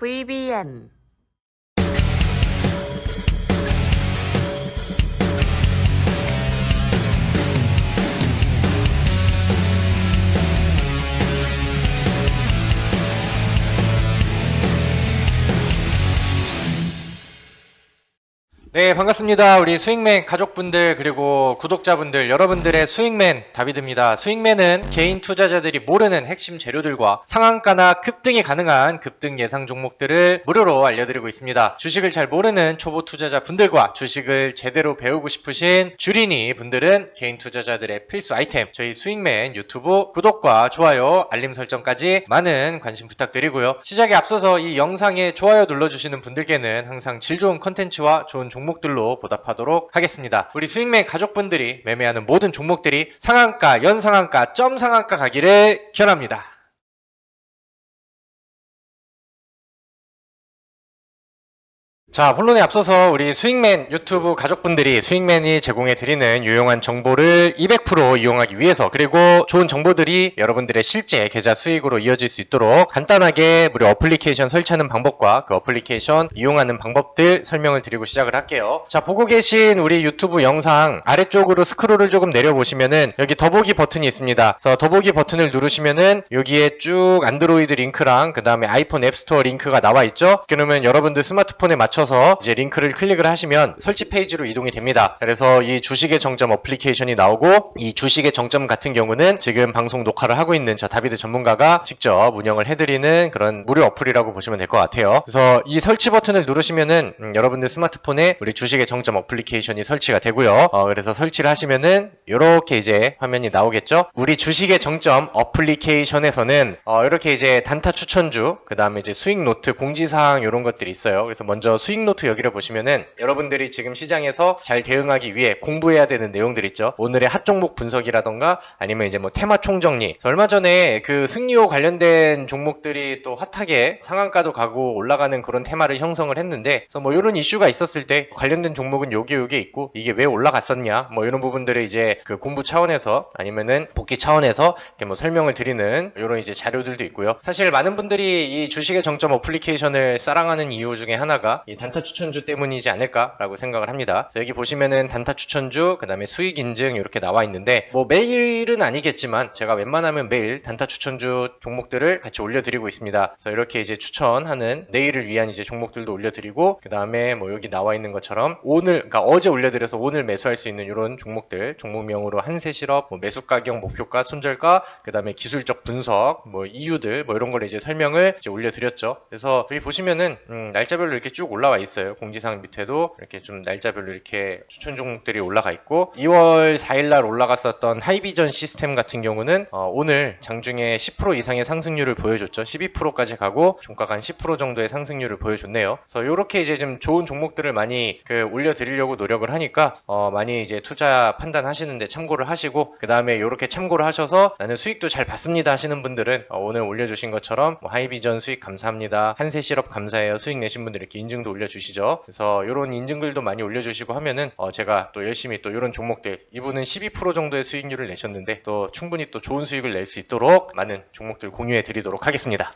VBN 네, 반갑습니다. 우리 스윙맨 가족분들 그리고 구독자분들 여러분들의 스윙맨 다비드입니다. 스윙맨은 개인 투자자들이 모르는 핵심 재료들과 상한가나 급등이 가능한 급등 예상 종목들을 무료로 알려드리고 있습니다. 주식을 잘 모르는 초보 투자자분들과 주식을 제대로 배우고 싶으신 주린이 분들은 개인 투자자들의 필수 아이템 저희 스윙맨 유튜브 구독과 좋아요, 알림 설정까지 많은 관심 부탁드리고요. 시작에 앞서서 이 영상에 좋아요 눌러주시는 분들께는 항상 질 좋은 컨텐츠와 좋은 종목들로 보답하도록 하겠습니다. 우리 스윙맨 가족분들이 매매하는 모든 종목들이 상한가, 연상한가, 점상한가 가기를 기원합니다. 자, 본론에 앞서서 우리 스윙맨 유튜브 가족분들이 스윙맨이 제공해드리는 유용한 정보를 200% 이용하기 위해서 그리고 좋은 정보들이 여러분들의 실제 계좌 수익으로 이어질 수 있도록 간단하게 무료 어플리케이션 설치하는 방법과 그 어플리케이션 이용하는 방법들 설명을 드리고 시작을 할게요. 자, 보고 계신 우리 유튜브 영상 아래쪽으로 스크롤을 조금 내려보시면은 여기 더보기 버튼이 있습니다. 그래서 더보기 버튼을 누르시면은 여기에 쭉 안드로이드 링크랑 그 다음에 아이폰 앱스토어 링크가 나와 있죠. 그러면 여러분들 스마트폰에 맞춰서 이제 링크를 클릭을 하시면 설치 페이지로 이동이 됩니다. 그래서 이 주식의 정점 어플리케이션이 나오고 이 주식의 정점 같은 경우는 지금 방송 녹화를 하고 있는 저 다비드 전문가가 직접 운영을 해드리는 그런 무료 어플이라고 보시면 될 것 같아요. 그래서 이 설치 버튼을 누르시면은 여러분들 스마트폰에 우리 주식의 정점 어플리케이션이 설치가 되고요. 그래서 설치를 하시면은 이렇게 이제 화면이 나오겠죠. 우리 주식의 정점 어플리케이션에서는 이렇게 이제 단타 추천주 그 다음에 이제 수익 노트 공지사항 이런 것들이 있어요. 그래서 먼저 수익 노트 여기를 보시면은 여러분들이 지금 시장에서 잘 대응하기 위해 공부해야 되는 내용들 있죠. 오늘의 핫 종목 분석이라던가 아니면 이제 뭐 테마 총정리. 얼마 전에 그 승리호 관련된 종목들이 또 핫하게 상한가도 가고 올라가는 그런 테마를 형성을 했는데 그래서 뭐 이런 이슈가 있었을 때 관련된 종목은 요게 있고 이게 왜 올라갔었냐 뭐 이런 부분들을 이제 그 공부 차원에서 아니면은 복귀 차원에서 이렇게 뭐 설명을 드리는 이런 이제 자료들도 있고요. 사실 많은 분들이 이 주식의 정점 어플리케이션을 사랑하는 이유 중에 하나가 이 단타 추천주 때문이지 않을까라고 생각을 합니다. 그래서 여기 보시면은 단타 추천주, 그 다음에 수익 인증 이렇게 나와 있는데 뭐 매일은 아니겠지만 제가 웬만하면 매일 단타 추천주 종목들을 같이 올려드리고 있습니다. 그래서 이렇게 이제 추천하는 내일을 위한 이제 종목들도 올려드리고 그 다음에 뭐 여기 나와 있는 것처럼 오늘, 그러니까 어제 올려드려서 오늘 매수할 수 있는 이런 종목들 종목명으로 한세 실업, 뭐 매수 가격, 목표가, 손절가, 그 다음에 기술적 분석, 뭐 이유들 뭐 이런 걸 이제 설명을 이제 올려드렸죠. 그래서 여기 보시면은 날짜별로 이렇게 쭉 올라와 있어요. 공지사항 밑에도 이렇게 좀 날짜별로 이렇게 추천 종목들이 올라가 있고 2월 4일날 올라갔었던 하이비전 시스템 같은 경우는 오늘 장중에 10% 이상의 상승률을 보여줬죠. 12%까지 가고 종가가 한 10% 정도의 상승률을 보여줬네요. 그래서 이렇게 이제 좀 좋은 종목들을 많이 올려드리려고 노력을 하니까 많이 이제 투자 판단하시는데 참고를 하시고 그 다음에 이렇게 참고를 하셔서 나는 수익도 잘 봤습니다 하시는 분들은 오늘 올려주신 것처럼 뭐 하이비전 수익 감사합니다, 한세 실업 감사해요, 수익 내신 분들 이렇게 인증도 올려주시죠. 그래서 이런 인증글도 많이 올려주시고 하면은 제가 또 열심히 또 이런 종목들 이분은 12% 정도의 수익률을 내셨는데 또 충분히 또 좋은 수익을 낼 수 있도록 많은 종목들 공유해 드리도록 하겠습니다.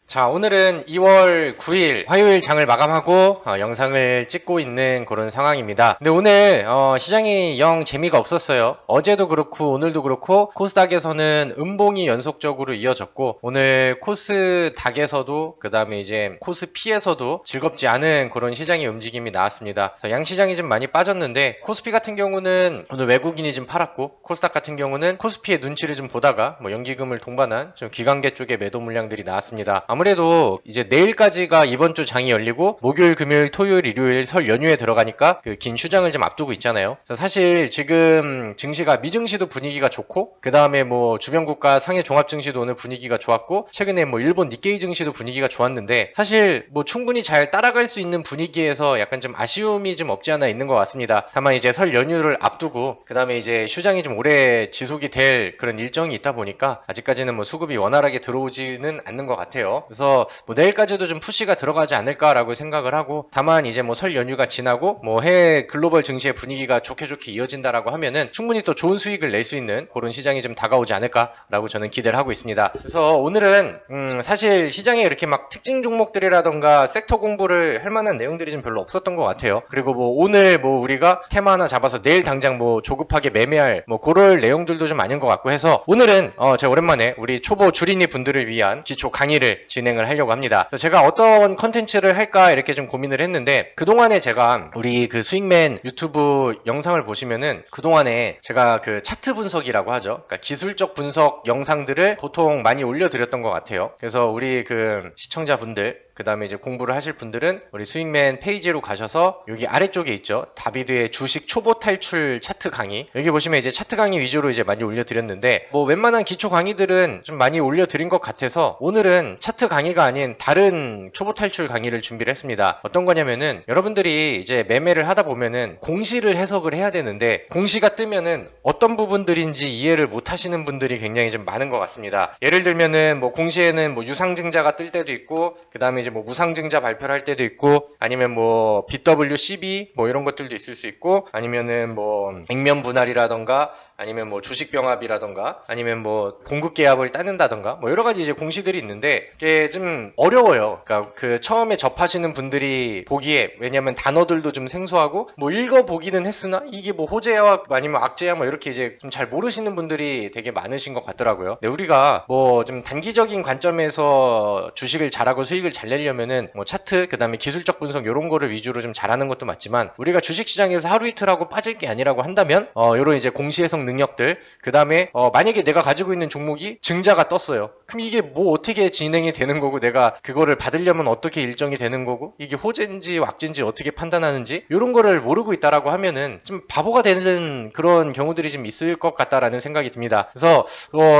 자, 오늘은 2월 9일 화요일 장을 마감하고 영상을 찍고 있는 그런 상황입니다. 근데 오늘 시장이 영 재미가 없었어요. 어제도 그렇고 오늘도 그렇고 코스닥에서는 음봉이 연속적으로 이어졌고 오늘 코스닥에서도 그 다음에 이제 코스피에서도 즐겁지 않은 그런 시장의 움직임이 나왔습니다. 그래서 양시장이 좀 많이 빠졌는데 코스피 같은 경우는 오늘 외국인이 좀 팔았고 코스닥 같은 경우는 코스피의 눈치를 좀 보다가 뭐 연기금을 동반한 좀 기관계 쪽의 매도 물량들이 나왔습니다. 아무래도 이제 내일까지가 이번 주 장이 열리고 목요일, 금요일, 토요일, 일요일 설 연휴에 들어가니까 그 긴 휴장을 좀 앞두고 있잖아요. 그래서 사실 지금 증시가 미증시도 분위기가 좋고 그 다음에 뭐 주변 국가 상해 종합 증시도 오늘 분위기가 좋았고 최근에 뭐 일본 니케이 증시도 분위기가 좋았는데 사실 뭐 충분히 잘 따라갈 수 있는 분위기에서 약간 좀 아쉬움이 좀 없지 않아 있는 것 같습니다. 다만 이제 설 연휴를 앞두고 그 다음에 이제 휴장이 좀 오래 지속이 될 그런 일정이 있다 보니까 아직까지는 뭐 수급이 원활하게 들어오지는 않는 것 같아요. 같아요. 그래서 뭐 내일까지도 좀 푸시가 들어가지 않을까라고 생각을 하고, 다만 이제 뭐 설 연휴가 지나고 뭐 해외 글로벌 증시의 분위기가 좋게 이어진다라고 하면은 충분히 또 좋은 수익을 낼 수 있는 그런 시장이 좀 다가오지 않을까라고 저는 기대를 하고 있습니다. 그래서 오늘은 사실 시장에 이렇게 막 특징 종목들이라던가 섹터 공부를 할 만한 내용들이 좀 별로 없었던 것 같아요. 그리고 뭐 오늘 뭐 우리가 테마 하나 잡아서 내일 당장 뭐 조급하게 매매할 뭐 그럴 내용들도 좀 아닌 것 같고 해서, 오늘은 제가 오랜만에 우리 초보 주린이 분들을 위한 기초 강의를 진행을 하려고 합니다. 그래서 제가 어떤 컨텐츠를 할까 이렇게 좀 고민을 했는데, 그동안에 제가 우리 그 수익맨 유튜브 영상을 보시면은 그동안에 제가 그 차트 분석이라고 하죠. 그러니까 기술적 분석 영상들을 보통 많이 올려드렸던 것 같아요. 그래서 우리 그 시청자분들, 그 다음에 이제 공부를 하실 분들은 우리 수익맨 페이지로 가셔서 여기 아래쪽에 있죠. 다비드의 주식 초보 탈출 차트 강의. 여기 보시면 이제 차트 강의 위주로 이제 많이 올려드렸는데, 뭐 웬만한 기초 강의들은 좀 많이 올려드린 것 같아서 오늘은 차트 강의가 아닌 다른 초보 탈출 강의를 준비를 했습니다. 어떤 거냐면은, 여러분들이 이제 매매를 하다 보면은 공시를 해석을 해야 되는데, 공시가 뜨면은 어떤 부분들인지 이해를 못 하시는 분들이 굉장히 좀 많은 것 같습니다. 예를 들면은 뭐 공시에는 뭐 유상증자가 뜰 때도 있고, 그 다음에 이제 뭐 무상증자 발표를 할 때도 있고, 아니면 뭐 BWCB 뭐 이런 것들도 있을 수 있고, 아니면은 뭐 액면 분할이라던가, 아니면 뭐 주식병합이라던가, 아니면 뭐 공급계약을 따는다던가, 뭐 여러 가지 이제 공시들이 있는데 이게 좀 어려워요. 그러니까 그 처음에 접하시는 분들이 보기에, 왜냐면 단어들도 좀 생소하고 뭐 읽어보기는 했으나 이게 뭐 호재야 아니면 악재야 뭐 이렇게 이제 좀 잘 모르시는 분들이 되게 많으신 것 같더라고요. 근데 우리가 뭐 좀 단기적인 관점에서 주식을 잘하고 수익을 잘 내려면은 뭐 차트, 그 다음에 기술적 분석 이런 거를 위주로 좀 잘하는 것도 맞지만, 우리가 주식시장에서 하루 이틀 하고 빠질 게 아니라고 한다면 요런 이제 공시해석 능력들, 그 다음에 만약에 내가 가지고 있는 종목이 증자가 떴어요. 그럼 이게 뭐 어떻게 진행이 되는 거고, 내가 그거를 받으려면 어떻게 일정이 되는 거고, 이게 호재인지 악재인지 어떻게 판단하는지 이런 거를 모르고 있다라고 하면은 좀 바보가 되는 그런 경우들이 좀 있을 것 같다라는 생각이 듭니다. 그래서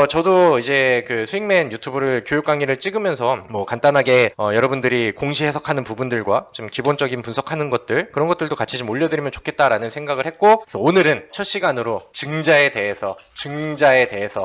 저도 이제 그 수익맨 유튜브를 교육 강의를 찍으면서 뭐 간단하게 여러분들이 공시 해석하는 부분들과 좀 기본적인 분석하는 것들, 그런 것들도 같이 좀 올려드리면 좋겠다라는 생각을 했고, 그래서 오늘은 첫 시간으로 증자에 대해서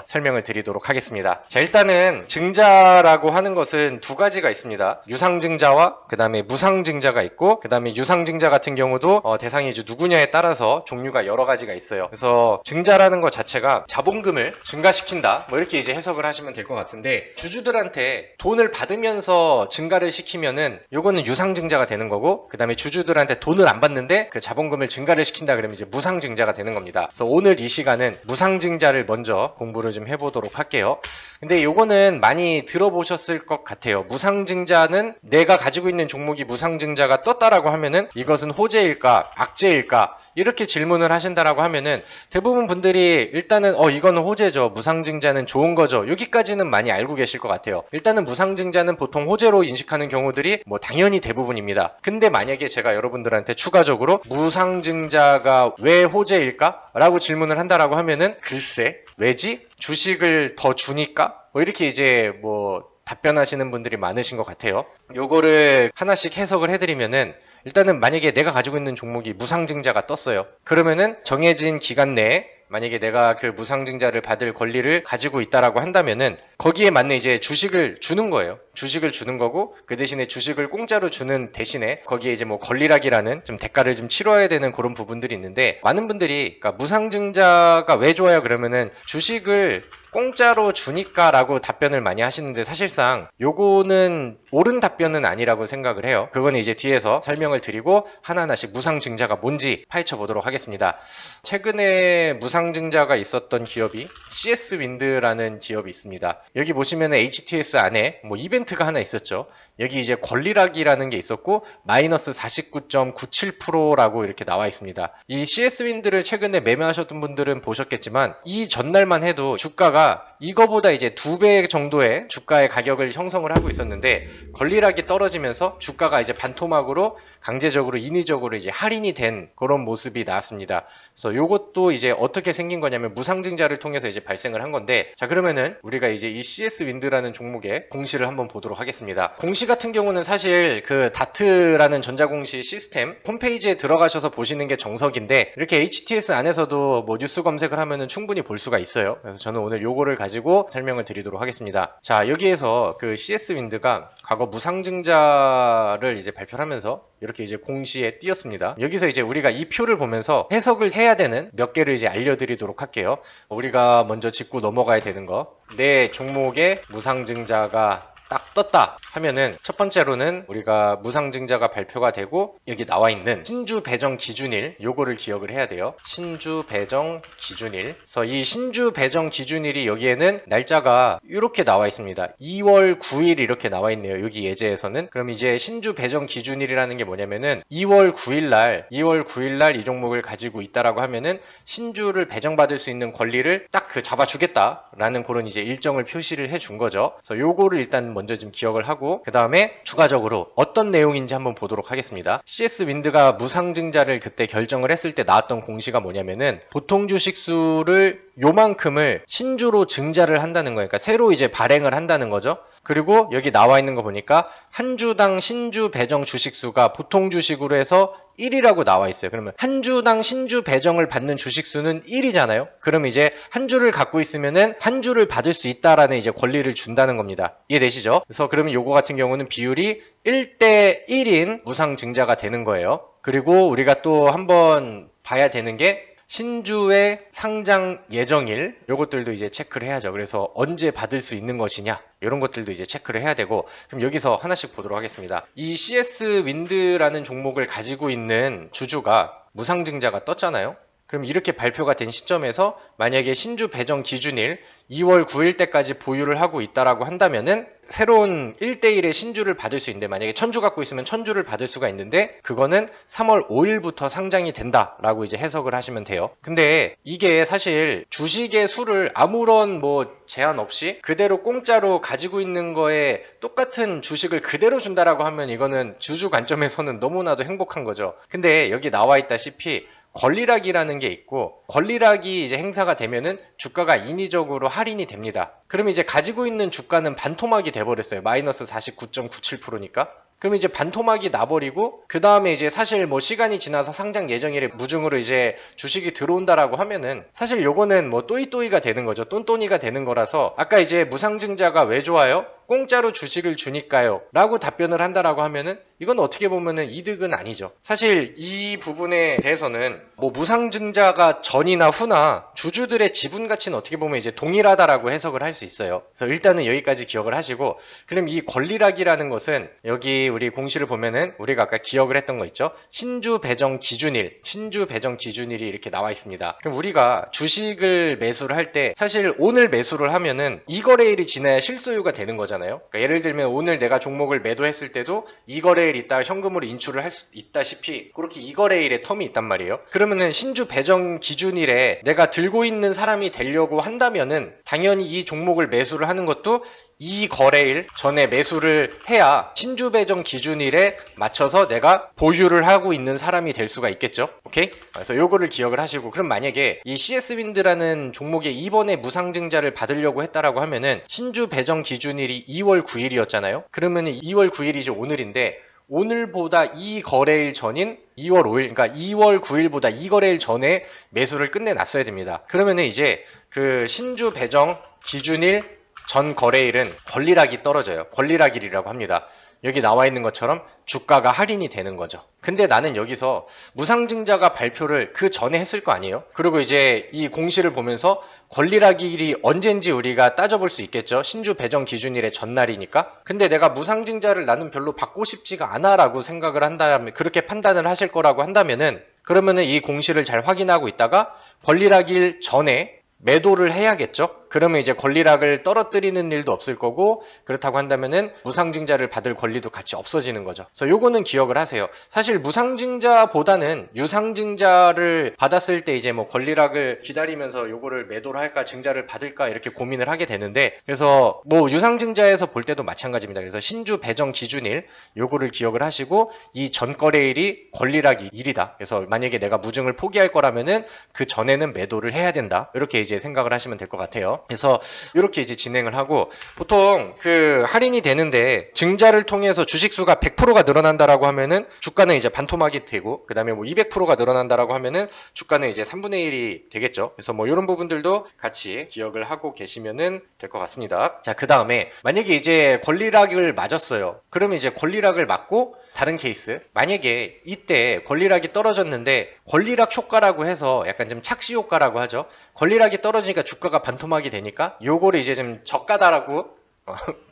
설명을 드리도록 하겠습니다. 자, 일단은 증자라고 하는 것은 두 가지가 있습니다. 유상증자와 그 다음에 무상증자가 있고, 그 다음에 유상증자 같은 경우도 대상이 이제 누구냐에 따라서 종류가 여러 가지가 있어요. 그래서 증자라는 것 자체가 자본금을 증가시킨다, 뭐 이렇게 이제 해석을 하시면 될 것 같은데, 주주들한테 돈을 받으면서 증가를 시키면은 요거는 유상증자가 되는 거고, 그 다음에 주주들한테 돈을 안 받는데 그 자본금을 증가를 시킨다 그러면 이제 무상증자가 되는 겁니다. 그래서 오늘 이 시간은 무상증자를 먼저 공부를 좀 해보도록 할게요. 근데 요거는 많이 들어보셨을 것 같아요. 무상증자는 내가 가지고 있는 종목이 무상증자가 떴다라고 하면은 이것은 호재일까 악재일까 이렇게 질문을 하신다라고 하면은, 대부분 분들이 일단은 이거는 호재죠, 무상증자는 좋은 거죠, 여기까지는 많이 알고 계실 것 같아요. 일단은 무상증자는 보통 호재로 인식하는 경우들이 뭐 당연히 대부분입니다. 근데 만약에 제가 여러분들한테 추가적으로 무상증자가 왜 호재일까? 라고 질문을 한다라고 하면은, 글쎄 왜지? 주식을 더 주니까? 뭐 이렇게 이제 뭐 답변하시는 분들이 많으신 것 같아요. 요거를 하나씩 해석을 해드리면은, 일단은 만약에 내가 가지고 있는 종목이 무상증자가 떴어요. 그러면은 정해진 기간 내에 만약에 내가 그 무상증자를 받을 권리를 가지고 있다라고 한다면은 거기에 맞는 이제 주식을 주는 거예요. 주식을 주는 거고, 그 대신에 주식을 공짜로 주는 대신에 거기에 이제 뭐 권리락이라는 좀 대가를 좀 치러야 되는 그런 부분들이 있는데, 많은 분들이 그러니까 무상증자가 왜 좋아요 그러면은 주식을 공짜로 주니까 라고 답변을 많이 하시는데, 사실상 요거는 옳은 답변은 아니라고 생각을 해요. 그거는 이제 뒤에서 설명을 드리고 하나하나씩 무상증자가 뭔지 파헤쳐 보도록 하겠습니다. 최근에 무상증자가 있었던 기업이 CS윈드라는 기업이 있습니다. 여기 보시면 HTS 안에 뭐 이벤트가 하나 있었죠. 여기 이제 권리락이라는 게 있었고 마이너스 49.97%라고 이렇게 나와 있습니다. 이 CS윈드를 최근에 매매하셨던 분들은 보셨겠지만, 이 전날만 해도 주가가 이거보다 이제 2배 정도의 주가의 가격을 형성을 하고 있었는데, 권리락이 떨어지면서 주가가 이제 반토막으로 강제적으로 인위적으로 이제 할인이 된 그런 모습이 나왔습니다. 그래서 요것도 이제 어떻게 생긴 거냐면 무상증자를 통해서 이제 발생을 한 건데, 자 그러면은 우리가 이제 이 CS윈드라는 종목의 공시를 한번 보도록 하겠습니다. 공시가 같은 경우는 사실 그 다트라는 전자공시 시스템 홈페이지에 들어가셔서 보시는 게 정석인데 이렇게 HTS 안에서도 뭐 뉴스 검색을 하면은 충분히 볼 수가 있어요. 그래서 저는 오늘 요거를 가지고 설명을 드리도록 하겠습니다. 자, 여기에서 그 CS 윈드가 과거 무상증자를 이제 발표를 하면서 이렇게 이제 공시에 띄었습니다. 여기서 이제 우리가 이 표를 보면서 해석을 해야 되는 몇 개를 이제 알려드리도록 할게요. 우리가 먼저 짚고 넘어가야 되는 거. 내 종목에 무상증자가 딱 떴다 하면은 첫 번째로는 우리가 무상증자가 발표가 되고 여기 나와 있는 신주 배정 기준일 요거를 기억을 해야 돼요. 신주 배정 기준일. 그래서 이 신주 배정 기준일이 여기에는 날짜가 이렇게 나와 있습니다. 2월 9일 이렇게 나와 있네요. 여기 예제에서는. 그럼 이제 신주 배정 기준일이라는 게 뭐냐면은 2월 9일 날 이 종목을 가지고 있다라고 하면은 신주를 배정받을 수 있는 권리를 딱 그 잡아주겠다라는 그런 이제 일정을 표시를 해준 거죠. 그래서 요거를 일단 먼저 좀 기억을 하고 그 다음에 추가적으로 어떤 내용인지 한번 보도록 하겠습니다. CS 윈드가 무상증자를 그때 결정을 했을 때 나왔던 공시가 뭐냐면은 보통 주식수를 요만큼을 신주로 증자를 한다는 거예요. 그러니까 새로 이제 발행을 한다는 거죠. 그리고 여기 나와 있는 거 보니까 한 주당 신주 배정 주식수가 보통 주식으로 해서 1이라고 나와 있어요. 그러면 한 주당 신주 배정을 받는 주식수는 1이잖아요. 그럼 이제 한 주를 갖고 있으면은 한 주를 받을 수 있다라는 이제 권리를 준다는 겁니다. 이해되시죠? 그래서 그러면 요거 같은 경우는 비율이 1대 1인 무상증자가 되는 거예요. 그리고 우리가 또 한번 봐야 되는 게 신주의 상장 예정일 요것들도 이제 체크를 해야죠. 그래서 언제 받을 수 있는 것이냐 이런 것들도 이제 체크를 해야 되고 그럼 여기서 하나씩 보도록 하겠습니다. 이 CS 윈드라는 종목을 가지고 있는 주주가 무상증자가 떴잖아요. 그럼 이렇게 발표가 된 시점에서 만약에 신주 배정 기준일 2월 9일 때까지 보유를 하고 있다라고 한다면은 새로운 1대1의 신주를 받을 수 있는데 만약에 1000주 갖고 있으면 1000주를 받을 수가 있는데 그거는 3월 5일부터 상장이 된다라고 이제 해석을 하시면 돼요. 근데 이게 사실 주식의 수를 아무런 뭐 제한 없이 그대로 공짜로 가지고 있는 거에 똑같은 주식을 그대로 준다라고 하면 이거는 주주 관점에서는 너무나도 행복한 거죠. 근데 여기 나와 있다시피 권리락이라는 게 있고 권리락이 이제 행사가 되면은 주가가 인위적으로 할인이 됩니다. 그럼 이제 가지고 있는 주가는 반토막이 돼버렸어요. 마이너스 49.97%니까. 그럼 이제 반토막이 나버리고 그 다음에 이제 사실 뭐 시간이 지나서 상장 예정일에 무증으로 이제 주식이 들어온다라고 하면은 사실 요거는 뭐 또이또이가 되는 거죠. 똔똔이가 되는 거라서 아까 이제 무상증자가 왜 좋아요? 공짜로 주식을 주니까요 라고 답변을 한다라고 하면은 이건 어떻게 보면은 이득은 아니죠. 사실 이 부분에 대해서는 뭐 무상증자가 전이나 후나 주주들의 지분 가치는 어떻게 보면 이제 동일하다라고 해석을 할 수 있어요. 그래서 일단은 여기까지 기억을 하시고 그럼 이 권리락이라는 것은 여기 우리 공시를 보면은 우리가 아까 기억을 했던 거 있죠. 신주 배정 기준일 이 이렇게 나와 있습니다. 그럼 우리가 주식을 매수를 할 때 사실 오늘 매수를 하면은 이 거래일이 지나야 실소유가 되는 거잖아요. 그러니까 예를 들면 오늘 내가 종목을 매도했을 때도 이 거래일 있다 현금으로 인출을 할 수 있다시피 그렇게 이 거래일에 텀이 있단 말이에요. 그러면은 신주 배정 기준일에 내가 들고 있는 사람이 되려고 한다면은 당연히 이 종목을 매수를 하는 것도 이 거래일 전에 매수를 해야 신주 배정 기준일에 맞춰서 내가 보유를 하고 있는 사람이 될 수가 있겠죠. 오케이? 그래서 요거를 기억을 하시고 그럼 만약에 이 CS 윈드라는 종목에 이번에 무상증자를 받으려고 했다라고 하면은 신주 배정 기준일이 2월 9일이었잖아요. 그러면은 2월 9일이 이제 오늘인데 오늘보다 이 거래일 전인 2월 5일, 그러니까 2월 9일보다 이 거래일 전에 매수를 끝내놨어야 됩니다. 그러면은 이제 그 신주 배정 기준일 전 거래일은 권리락이 떨어져요. 권리락일이라고 합니다. 여기 나와 있는 것처럼 주가가 할인이 되는 거죠. 근데 나는 여기서 무상증자가 발표를 그 전에 했을 거 아니에요? 그리고 이제 이 공시를 보면서 권리락일이 언젠지 우리가 따져볼 수 있겠죠. 신주 배정 기준일의 전날이니까. 근데 내가 무상증자를 나는 별로 받고 싶지가 않아 라고 생각을 한다면 그렇게 판단을 하실 거라고 한다면은 그러면은 이 공시를 잘 확인하고 있다가 권리락일 전에 매도를 해야겠죠. 그러면 이제 권리락을 떨어뜨리는 일도 없을 거고 그렇다고 한다면은 무상증자를 받을 권리도 같이 없어지는 거죠. 그래서 요거는 기억을 하세요. 사실 무상증자보다는 유상증자를 받았을 때 이제 뭐 권리락을 기다리면서 요거를 매도를 할까 증자를 받을까 이렇게 고민을 하게 되는데 그래서 뭐 유상증자에서 볼 때도 마찬가지입니다. 그래서 신주 배정 기준일 요거를 기억을 하시고 이 전거래일이 권리락이 일이다. 그래서 만약에 내가 무증을 포기할 거라면은 그 전에는 매도를 해야 된다. 이렇게 이제 생각을 하시면 될 것 같아요. 거죠. 그래서 이렇게 이제 진행을 하고, 보통 그 할인이 되는데 증자를 통해서 주식수가 100%가 늘어난다라고 하면은 주가는 이제 반토막이 되고, 그 다음에 뭐 200%가 늘어난다라고 하면은 주가는 이제 3분의 1이 되겠죠. 그래서 뭐 이런 부분들도 같이 기억을 하고 계시면은 될 것 같습니다. 자, 그 다음에 만약에 이제 권리락을 맞았어요. 그러면 이제 권리락을 맞고, 다른 케이스, 만약에 이때 권리락이 떨어졌는데 권리락 효과라고 해서 약간 좀 착시 효과라고 하죠. 권리락이 떨어지니까 주가가 반토막이 되니까 요거를 이제 좀 저가다라고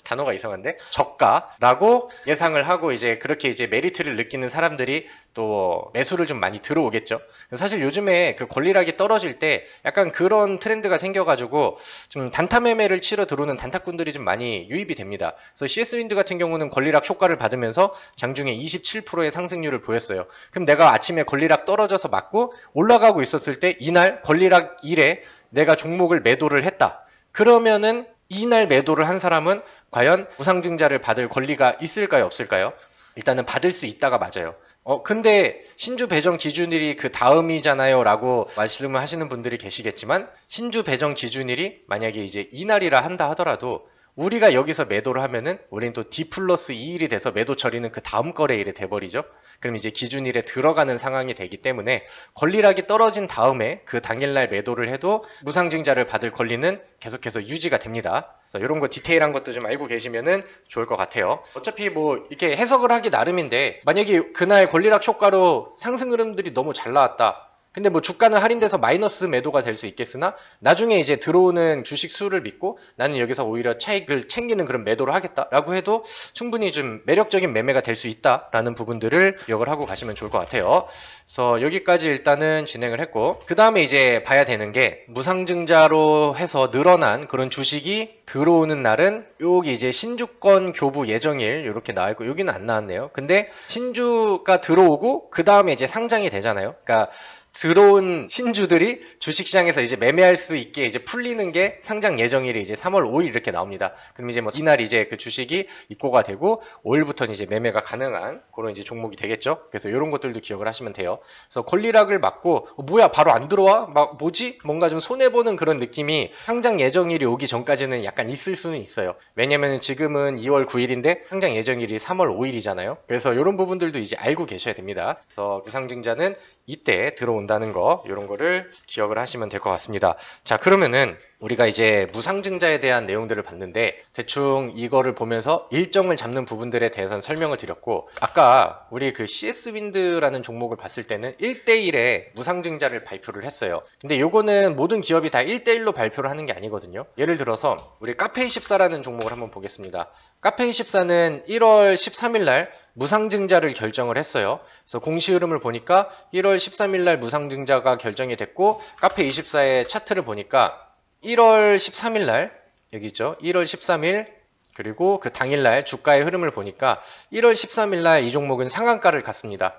단어가 이상한데, 저가라고 예상을 하고 이제 그렇게 이제 메리트를 느끼는 사람들이 또 매수를 좀 많이 들어오겠죠. 사실 요즘에 그 권리락이 떨어질 때 약간 그런 트렌드가 생겨가지고 좀 단타 매매를 치러 들어오는 단타꾼들이 좀 많이 유입이 됩니다. 그래서 CS윈드 같은 경우는 권리락 효과를 받으면서 장중에 27%의 상승률을 보였어요. 그럼 내가 아침에 권리락 떨어져서 맞고 올라가고 있었을 때 이날 권리락 일에 내가 종목을 매도를 했다. 그러면은 이날 매도를 한 사람은 과연 무상증자를 받을 권리가 있을까요, 없을까요? 일단은 받을 수 있다가 맞아요. 근데 신주 배정 기준일이 그 다음이잖아요 라고 말씀을 하시는 분들이 계시겠지만, 신주 배정 기준일이 만약에 이제 이날이라 한다 하더라도 우리가 여기서 매도를 하면은 우리는 또 D 플러스 2일이 돼서 매도 처리는 그 다음 거래일에 돼버리죠. 그럼 이제 기준일에 들어가는 상황이 되기 때문에 권리락이 떨어진 다음에 그 당일날 매도를 해도 무상증자를 받을 권리는 계속해서 유지가 됩니다. 그래서 이런 거 디테일한 것도 좀 알고 계시면은 좋을 것 같아요. 어차피 뭐 이렇게 해석을 하기 나름인데, 만약에 그날 권리락 효과로 상승 흐름들이 너무 잘 나왔다. 근데 뭐 주가는 할인돼서 마이너스 매도가 될 수 있겠으나 나중에 이제 들어오는 주식 수를 믿고 나는 여기서 오히려 차익을 챙기는 그런 매도를 하겠다라고 해도 충분히 좀 매력적인 매매가 될 수 있다라는 부분들을 기억을 하고 가시면 좋을 것 같아요. 그래서 여기까지 일단은 진행을 했고, 그 다음에 이제 봐야 되는 게, 무상증자로 해서 늘어난 그런 주식이 들어오는 날은 여기 이제 신주권 교부 예정일 이렇게 나와 있고, 여기는 안 나왔네요. 근데 신주가 들어오고 그 다음에 이제 상장이 되잖아요. 그러니까 들어온 신주들이 주식시장에서 이제 매매할 수 있게 이제 풀리는 게 상장 예정일이 이제 3월 5일 이렇게 나옵니다. 그럼 이제 뭐 이날 이제 그 주식이 입고가 되고 5일부터는 이제 매매가 가능한 그런 이제 종목이 되겠죠. 그래서 이런 것들도 기억을 하시면 돼요. 그래서 권리락을 맞고 뭐야 바로 안 들어와? 막 뭐지? 뭔가 좀 손해보는 그런 느낌이 상장 예정일이 오기 전까지는 약간 있을 수는 있어요. 왜냐면 지금은 2월 9일인데 상장 예정일이 3월 5일이잖아요. 그래서 이런 부분들도 이제 알고 계셔야 됩니다. 그래서 무상증자는 이때 들어온다는 거, 이런 거를 기억을 하시면 될 것 같습니다. 자, 그러면은 우리가 이제 무상증자에 대한 내용들을 봤는데 대충 이거를 보면서 일정을 잡는 부분들에 대해서는 설명을 드렸고, 아까 우리 그 CS윈드라는 종목을 봤을 때는 1대1에 무상증자를 발표를 했어요. 근데 요거는 모든 기업이 다 1대1로 발표를 하는 게 아니거든요. 예를 들어서 우리 카페24라는 종목을 한번 보겠습니다. 카페24는 1월 13일 날 무상증자를 결정을 했어요. 그래서 공시 흐름을 보니까 1월 13일 날 무상증자가 결정이 됐고, 카페24의 차트를 보니까 1월 13일 날 여기 있죠. 1월 13일 그리고 그 당일날 주가의 흐름을 보니까 1월 13일 날 이 종목은 상한가를 갔습니다.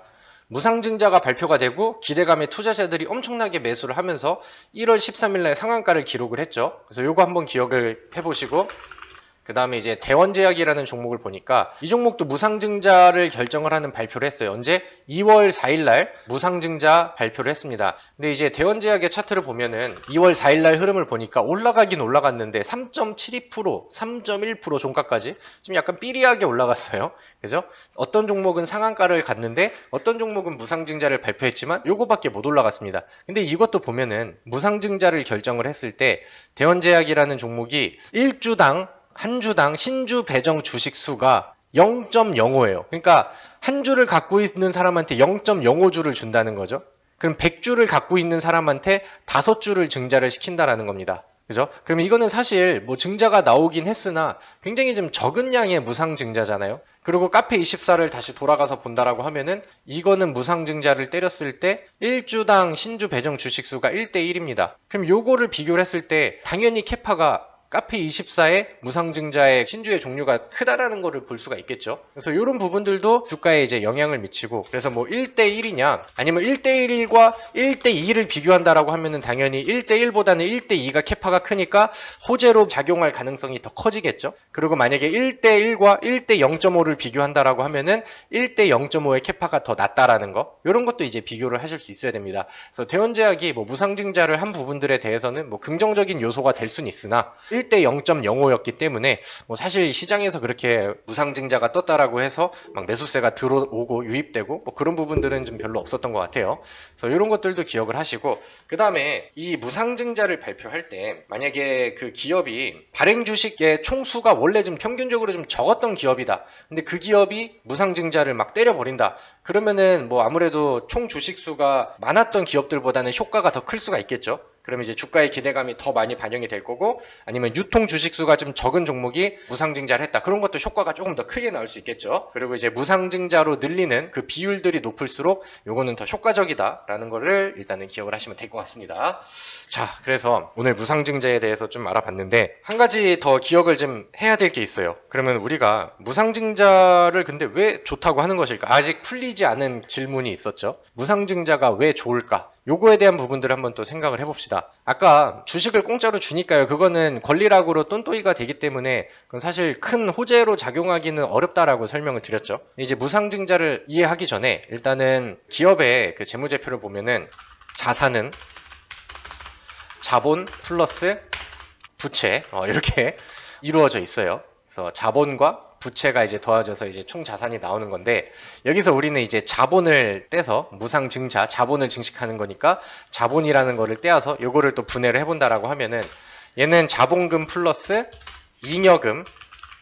무상증자가 발표가 되고 기대감에 투자자들이 엄청나게 매수를 하면서 1월 13일 날 상한가를 기록을 했죠. 그래서 요거 한번 기억을 해보시고, 그 다음에 이제 대원제약이라는 종목을 보니까 이 종목도 무상증자를 결정을 하는 발표를 했어요. 언제? 2월 4일 날 무상증자 발표를 했습니다. 근데 이제 대원제약의 차트를 보면은 2월 4일 날 흐름을 보니까 올라가긴 올라갔는데 3.72%, 3.1% 종가까지 좀 약간 삐리하게 올라갔어요. 그죠? 어떤 종목은 상한가를 갔는데 어떤 종목은 무상증자를 발표했지만 요거밖에 못 올라갔습니다. 근데 이것도 보면은 무상증자를 결정을 했을 때 대원제약이라는 종목이 1주당 한 주당 신주 배정 주식 수가 0.05예요. 그러니까 한 주를 갖고 있는 사람한테 0.05주를 준다는 거죠. 그럼 100주를 갖고 있는 사람한테 5주를 증자를 시킨다라는 겁니다. 그죠? 그럼 이거는 사실 뭐 증자가 나오긴 했으나 굉장히 좀 적은 양의 무상 증자잖아요. 그리고 카페24를 다시 돌아가서 본다라고 하면은 이거는 무상 증자를 때렸을 때 1주당 신주 배정 주식 수가 1대1입니다. 그럼 요거를 비교를 했을 때 당연히 캐파가 카페24의 무상증자의 신주의 종류가 크다라는 거를 볼 수가 있겠죠. 그래서 이런 부분들도 주가에 이제 영향을 미치고, 그래서 뭐 1대1이냐 아니면 1대1과 1대2를 비교한다라고 하면은 당연히 1대1보다는 1대2가 캐파가 크니까 호재로 작용할 가능성이 더 커지겠죠. 그리고 만약에 1대1과 1대0.5를 비교한다라고 하면은 1대0.5의 캐파가 더 낮다라는 거, 이런 것도 이제 비교를 하실 수 있어야 됩니다. 그래서 대원제약이 뭐 무상증자를 한 부분들에 대해서는 뭐 긍정적인 요소가 될 수는 있으나 1대 0.05였기 때문에 뭐 사실 시장에서 그렇게 무상증자가 떴다라고 해서 막 매수세가 들어오고 유입되고 뭐 그런 부분들은 좀 별로 없었던 것 같아요. 그래서 이런 것들도 기억을 하시고, 그 다음에 이 무상증자를 발표할 때 만약에 그 기업이 발행 주식의 총수가 원래 좀 평균적으로 좀 적었던 기업이다. 근데 그 기업이 무상증자를 막 때려버린다. 그러면은 뭐 아무래도 총 주식 수가 많았던 기업들보다는 효과가 더 클 수가 있겠죠. 그러면 이제 주가의 기대감이 더 많이 반영이 될 거고, 아니면 유통 주식 수가 좀 적은 종목이 무상증자를 했다. 그런 것도 효과가 조금 더 크게 나올 수 있겠죠. 그리고 이제 무상증자로 늘리는 그 비율들이 높을수록 요거는 더 효과적이다라는 거를 일단은 기억을 하시면 될 것 같습니다. 자, 그래서 오늘 무상증자에 대해서 좀 알아봤는데 한 가지 더 기억을 좀 해야 될 게 있어요. 그러면 우리가 무상증자를 근데 왜 좋다고 하는 것일까? 아직 풀리지 않은 질문이 있었죠. 무상증자가 왜 좋을까? 요거에 대한 부분들을 한번 또 생각을 해봅시다. 아까 주식을 공짜로 주니까요. 그거는 권리락으로 똔똔이가 되기 때문에 그건 사실 큰 호재로 작용하기는 어렵다라고 설명을 드렸죠. 이제 무상증자를 이해하기 전에 일단은 기업의 그 재무제표를 보면은 자산은 자본 플러스 부채 이렇게 이루어져 있어요. 그래서 자본과 부채가 이제 더해져서 이제 총 자산이 나오는 건데, 여기서 우리는 이제 자본을 떼서 무상증자, 자본을 증식하는 거니까 자본이라는 거를 떼어서 요거를 또 분해를 해본다라고 하면은 얘는 자본금 플러스 잉여금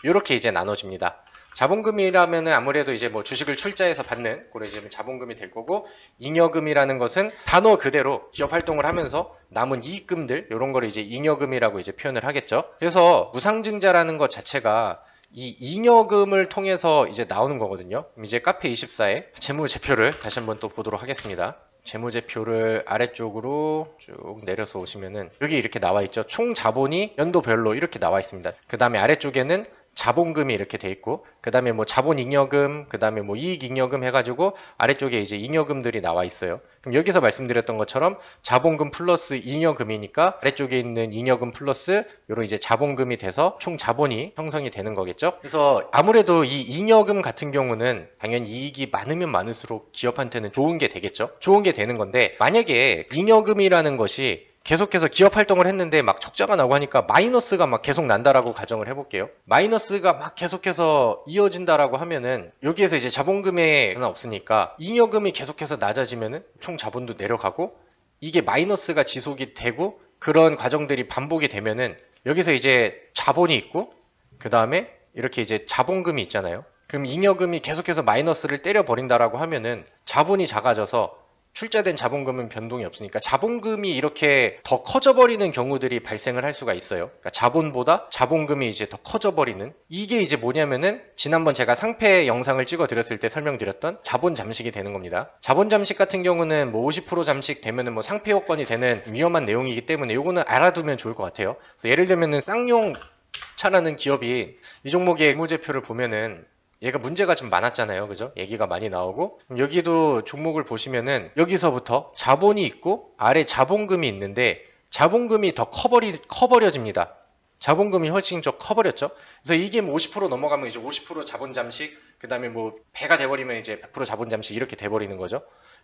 이렇게 이제 나눠집니다. 자본금이라면은 아무래도 이제 뭐 주식을 출자해서 받는 그런 이제 자본금이 될 거고, 잉여금이라는 것은 단어 그대로 기업 활동을 하면서 남은 이익금들 이런 거를 이제 잉여금이라고 이제 표현을 하겠죠. 그래서 무상증자라는 것 자체가 이 잉여금을 통해서 이제 나오는 거거든요. 이제 카페24의 재무제표를 다시 한번 또 보도록 하겠습니다. 재무제표를 아래쪽으로 쭉 내려서 오시면은 여기 이렇게 나와 있죠. 총 자본이 연도별로 이렇게 나와 있습니다. 그 다음에 아래쪽에는 자본금이 이렇게 돼 있고, 그 다음에 뭐 자본잉여금, 그 다음에 뭐 이익잉여금 해가지고 아래쪽에 이제 잉여금들이 나와 있어요. 그럼 여기서 말씀드렸던 것처럼 자본금 플러스 잉여금이니까 아래쪽에 있는 잉여금 플러스 요런 이제 자본금이 돼서 총 자본이 형성이 되는 거겠죠. 그래서 아무래도 이 잉여금 같은 경우는 당연히 이익이 많으면 많을수록 기업한테는 좋은 게 되겠죠. 좋은 게 되는 건데, 만약에 잉여금이라는 것이 계속해서 기업 활동을 했는데 막 적자가 나고 하니까 마이너스가 막 계속 난다라고 가정을 해볼게요. 마이너스가 막 계속해서 이어진다라고 하면은 여기에서 이제 자본금에 하나 없으니까 잉여금이 계속해서 낮아지면은 총 자본도 내려가고, 이게 마이너스가 지속이 되고 그런 과정들이 반복이 되면은 여기서 이제 자본이 있고 그 다음에 이렇게 이제 자본금이 있잖아요. 그럼 잉여금이 계속해서 마이너스를 때려버린다라고 하면은 자본이 작아져서 출자된 자본금은 변동이 없으니까 자본금이 이렇게 더 커져버리는 경우들이 발생을 할 수가 있어요. 그러니까 자본보다 자본금이 이제 더 커져버리는, 이게 이제 뭐냐면은 지난번 제가 상패 영상을 찍어 드렸을 때 설명드렸던 자본 잠식이 되는 겁니다. 자본 잠식 같은 경우는 뭐 50% 잠식 되면은 뭐 상패 요건이 되는 위험한 내용이기 때문에 요거는 알아두면 좋을 것 같아요. 그래서 예를 들면은 쌍용차라는 기업이 이 종목의 재무제표를 보면은 얘가 문제가 좀 많았잖아요. 그죠? 얘기가 많이 나오고, 여기도 종목을 보시면은 여기서부터 자본이 있고 아래 자본금이 있는데 자본금이 더 커버려집니다. 자본금이 훨씬 더 커버렸죠. 그래서 이게 뭐 50% 넘어가면 이제 50% 자본 잠식, 그 다음에 뭐 배가 돼버리면 이제 100% 자본 잠식 이렇게 돼버리는 거죠.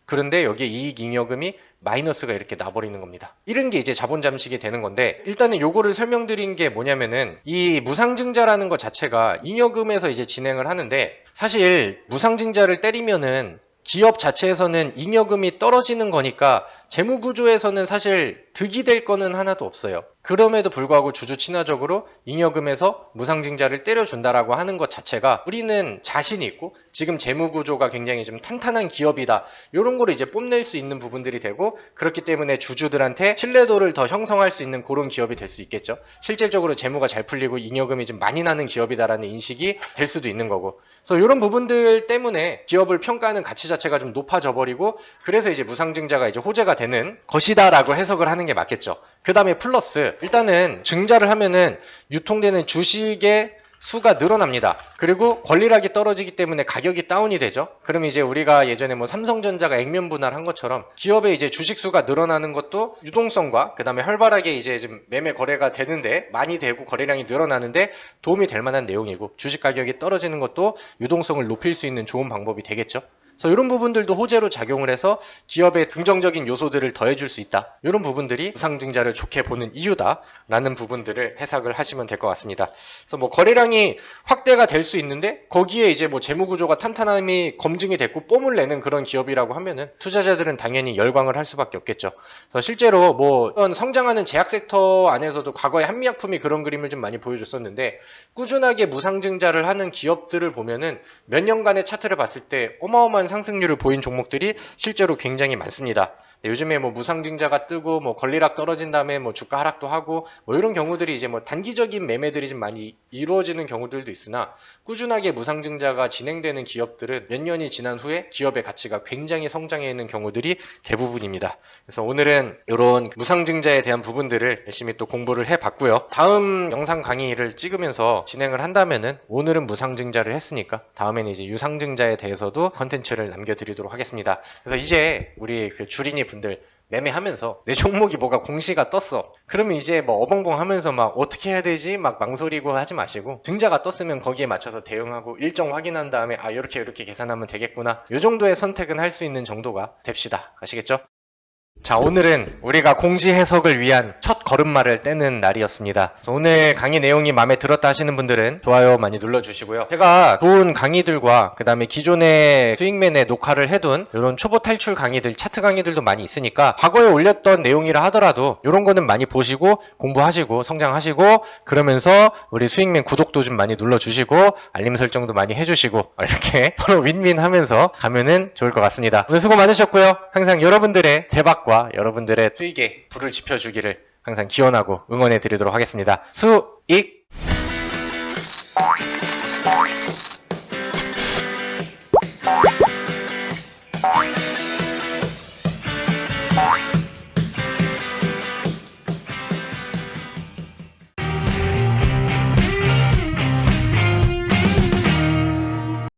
그런데 여기에 이익잉여금이 마이너스가 이렇게 나버리는 겁니다. 이런 게 이제 자본 잠식이 되는 건데, 일단은 요거를 설명드린 게 뭐냐면은 이 무상증자라는 것 자체가 잉여금에서 이제 진행을 하는데, 사실 무상증자를 때리면은 기업 자체에서는 잉여금이 떨어지는 거니까 재무구조에서는 사실 득이 될 거는 하나도 없어요. 그럼에도 불구하고 주주 친화적으로 잉여금에서 무상증자를 때려준다라고 하는 것 자체가 우리는 자신이 있고 지금 재무구조가 굉장히 좀 탄탄한 기업이다, 이런 거를 이제 뽐낼 수 있는 부분들이 되고, 그렇기 때문에 주주들한테 신뢰도를 더 형성할 수 있는 그런 기업이 될 수 있겠죠. 실질적으로 재무가 잘 풀리고 잉여금이 좀 많이 나는 기업이다라는 인식이 될 수도 있는 거고, 그래서 이런 부분들 때문에 기업을 평가하는 가치 자체가 좀 높아져 버리고, 그래서 이제 무상증자가 이제 호재가 되는 것이다라고 해석을 하는 게 맞겠죠. 그 다음에 플러스 일단은 증자를 하면은 유통되는 주식의 수가 늘어납니다. 그리고 권리락이 떨어지기 때문에 가격이 다운이 되죠. 그럼 이제 우리가 예전에 뭐 삼성전자가 액면 분할한 것처럼 기업의 이제 주식 수가 늘어나는 것도 유동성과 그 다음에 활발하게 이제 좀 매매 거래가 되는데 많이 되고 거래량이 늘어나는데 도움이 될 만한 내용이고 주식 가격이 떨어지는 것도 유동성을 높일 수 있는 좋은 방법이 되겠죠. 그래서 이런 부분들도 호재로 작용을 해서 기업의 긍정적인 요소들을 더해줄 수 있다. 이런 부분들이 무상증자를 좋게 보는 이유다라는 부분들을 해석을 하시면 될 것 같습니다. 그래서 뭐 거래량이 확대가 될 수 있는데 거기에 이제 뭐 재무구조가 탄탄함이 검증이 됐고 뽐을 내는 그런 기업이라고 하면은 투자자들은 당연히 열광을 할 수밖에 없겠죠. 그래서 실제로 뭐 이런 성장하는 제약 섹터 안에서도 과거에 한미약품이 그런 그림을 좀 많이 보여줬었는데 꾸준하게 무상증자를 하는 기업들을 보면은 몇 년간의 차트를 봤을 때 어마어마한 상승률을 보인 종목들이 실제로 굉장히 많습니다. 요즘에 뭐 무상증자가 뜨고 뭐 권리락 떨어진 다음에 뭐 주가 하락도 하고 뭐 이런 경우들이 이제 뭐 단기적인 매매들이 좀 많이 이루어지는 경우들도 있으나 꾸준하게 무상증자가 진행되는 기업들은 몇 년이 지난 후에 기업의 가치가 굉장히 성장해 있는 경우들이 대부분입니다. 그래서 오늘은 이런 무상증자에 대한 부분들을 열심히 또 공부를 해봤고요. 다음 영상 강의를 찍으면서 진행을 한다면은 오늘은 무상증자를 했으니까 다음에는 이제 유상증자에 대해서도 컨텐츠를 남겨드리도록 하겠습니다. 그래서 이제 우리 그 주린이 분들 매매하면서 내 종목이 뭐가 공시가 떴어. 그러면 이제 뭐 어벙벙 하면서 막 어떻게 해야 되지? 막 망설이고 하지 마시고 증자가 떴으면 거기에 맞춰서 대응하고 일정 확인한 다음에 아 이렇게 계산하면 되겠구나. 이 정도의 선택은 할 수 있는 정도가 됩시다. 아시겠죠? 자, 오늘은 우리가 공시 해석을 위한 첫 걸음마를 떼는 날이었습니다. 그래서 오늘 강의 내용이 마음에 들었다 하시는 분들은 좋아요 많이 눌러주시고요. 제가 좋은 강의들과 그 다음에 기존의 수익맨에 녹화를 해둔 이런 초보 탈출 강의들, 차트 강의들도 많이 있으니까 과거에 올렸던 내용이라 하더라도 이런 거는 많이 보시고 공부하시고 성장하시고 그러면서 우리 수익맨 구독도 좀 많이 눌러주시고 알림 설정도 많이 해주시고 이렇게 서로 윈윈 하면서 가면은 좋을 것 같습니다. 오늘 수고 많으셨고요. 항상 여러분들의 대박과 여러분들의 수익에 불을 지펴주기를 항상 기원하고 응원해 드리도록 하겠습니다. 수익!